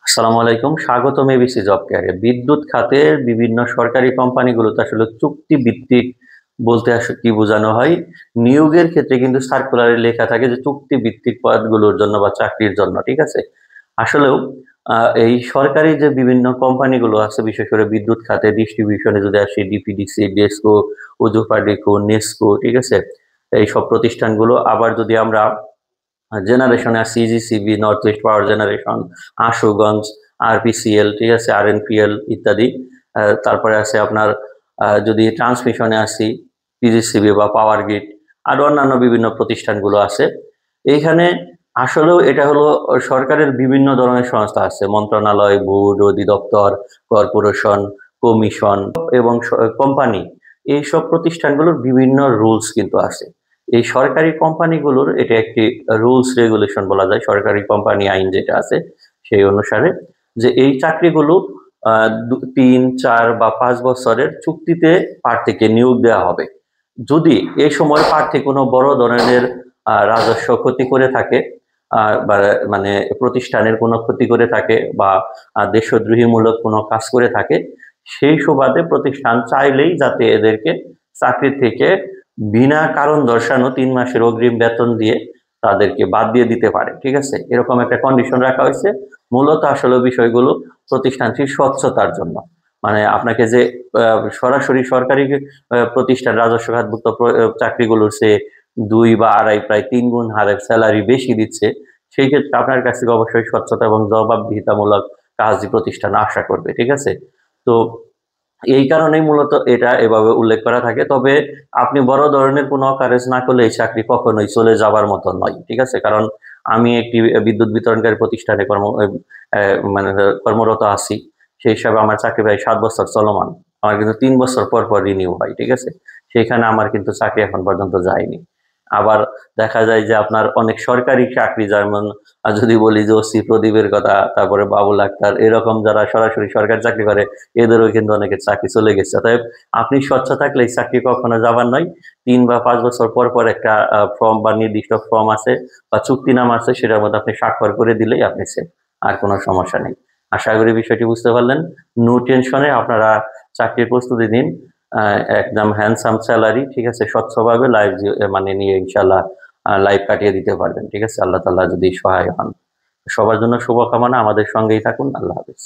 আসসালামু আলাইকুম, স্বাগতম এবিসি জব কেয়ারে। বিদ্যুৎ খাতের বিভিন্ন সরকারি কোম্পানিগুলোতে আসলে চুক্তি ভিত্তিক বলতে আসলে কি বোঝানো হয়? নিয়োগের ক্ষেত্রে কিন্তু সার্কুলারে লেখা থাকে যে চুক্তি ভিত্তিক পদগুলোর জন্য বা চাকরির জন্য, ঠিক আছে? আসলেও এই সরকারি যে বিভিন্ন কোম্পানিগুলো আছে, বিশেষ করে বিদ্যুৎ খাতে ডিস্ট্রিবিউশনে যদি আসি, ডিপিডিসি, ডেসকো, ওজোপারডেকো, নেসকো, ঠিক আছে? এইসব প্রতিষ্ঠানগুলো, আবার যদি আমরা জেনারেশনে আছে CGCB, north east power generation, Ashuganj, RPCL, ঠিক আছে, আরএনপিএল ইত্যাদি। তারপরে আছে আপনার যদি ট্রান্সমিশনে আসি, পিজিসিবি বা পাওয়ার গ্রিড, আরো অন্যান্য বিভিন্ন প্রতিষ্ঠানগুলো আছে। এইখানে আসলেও এটা হলো সরকারের বিভিন্ন ধরনের সংস্থা আছে, মন্ত্রণালয়, বোর্ড, অধিদপ্তর, কর্পোরেশন, কমিশন এবং কোম্পানি। এইসব প্রতিষ্ঠানগুলোর বিভিন্ন রুলস কিন্তু আছে। এই সরকারি কোম্পানিগুলোর এটা একটি রুলস রেগুলেশন বলা যায়, সরকারি কোম্পানি আইন যেটা আছে সেই অনুসারে, যে এই চাকরিগুলো ৩, ৪ বা ৫ বছরের চুক্তিতে প্রার্থীকে নিয়োগ দেওয়া হবে। যদি এই সময় প্রার্থী কোনো বড় ধরনের রাজস্ব ক্ষতি করে থাকে, বা মানে প্রতিষ্ঠানের কোনো ক্ষতি করে থাকে, বা দেশদ্রোহীমূলক কোনো কাজ করে থাকে, সেই সুবাদে প্রতিষ্ঠান চাইলেই যাতে এদেরকে চাকরি থেকে বিনা কারণ দর্শানো ৩ মাসের অগ্রিম বেতন দিয়ে তাদেরকে বাদ দিয়ে দিতে পারে, ঠিক আছে? এরকম একটা কন্ডিশন রাখা হয়েছে। মূলত আসলে বিষয়গুলো প্রতিষ্ঠানটির স্বচ্ছতার জন্য। মানে আপনাকে যে সরাসরি সরকারি প্রতিষ্ঠান, রাজস্ব খাতভুক্ত চাকরিগুলোর চেয়ে ২ বা ২.৫, প্রায় ৩ গুণ হারে স্যালারি বেশি দিচ্ছে, সেই ক্ষেত্রে আপনার কাছ থেকে অবশ্যই স্বচ্ছতা এবং জবাবদিহিতামূলক কাজই প্রতিষ্ঠান আশা করবে, ঠিক আছে? তো এই কারণেই মূলত এটা এভাবে উল্লেখ করা থাকে। তবে আপনি বড় ধরনের কোনো কারেজ না করলে এই চাকরি কখনোই চলে যাবার মতো নয়, ঠিক আছে? কারণ আমি একটি বিদ্যুৎ বিতরণকারী প্রতিষ্ঠানে মানে কর্মরত আছি। সেই হিসাবে আমার চাকরি প্রায় ৭ বছর চলমান। আমার কিন্তু ৩ বছর পর, পর রিনিউ হয়, ঠিক আছে? সেখানে আমার কিন্তু চাকরি এখন পর্যন্ত যায়নি। আবার দেখা যায় যে আপনার অনেক সরকারি চাকরি, যেমন যদি বলি যে ওসি প্রদীপের কথা, তারপরে বাবুল আক্তার, এরকম যারা সরাসরি সরকারি চাকরি করে, এদেরও কিন্তু অনেকের চাকরি চলে গেছে। অতএব আপনি স্বচ্ছ থাকলে এই চাকরি কখনো যাবার নয়। ৩ বা ৫ বছর পর, পর একটা ফর্ম বা নির্দিষ্ট ফর্ম আছে বা চুক্তিনামা আছে, সেটার মধ্যে আপনি স্বাক্ষর করে দিলেই আপনি সেফ। আর কোনো সমস্যা নেই। আশা করি বিষয়টি বুঝতে পারলেন। নো টেনশনে আপনারা চাকরির প্রস্তুতি নিন। একদম হ্যান্ডসাম স্যালারি, ঠিক আছে? স্বচ্ছভাবে লাইফ মানে নিয়ে ইনশাআল্লাহ লাইফ কাটিয়ে দিতে পারবেন, ঠিক আছে? আল্লাহ তাআলা যদি সহায় হন। সবার জন্য শুভকামনা। আমাদের সঙ্গেই থাকুন। আল্লাহ হাফেজ।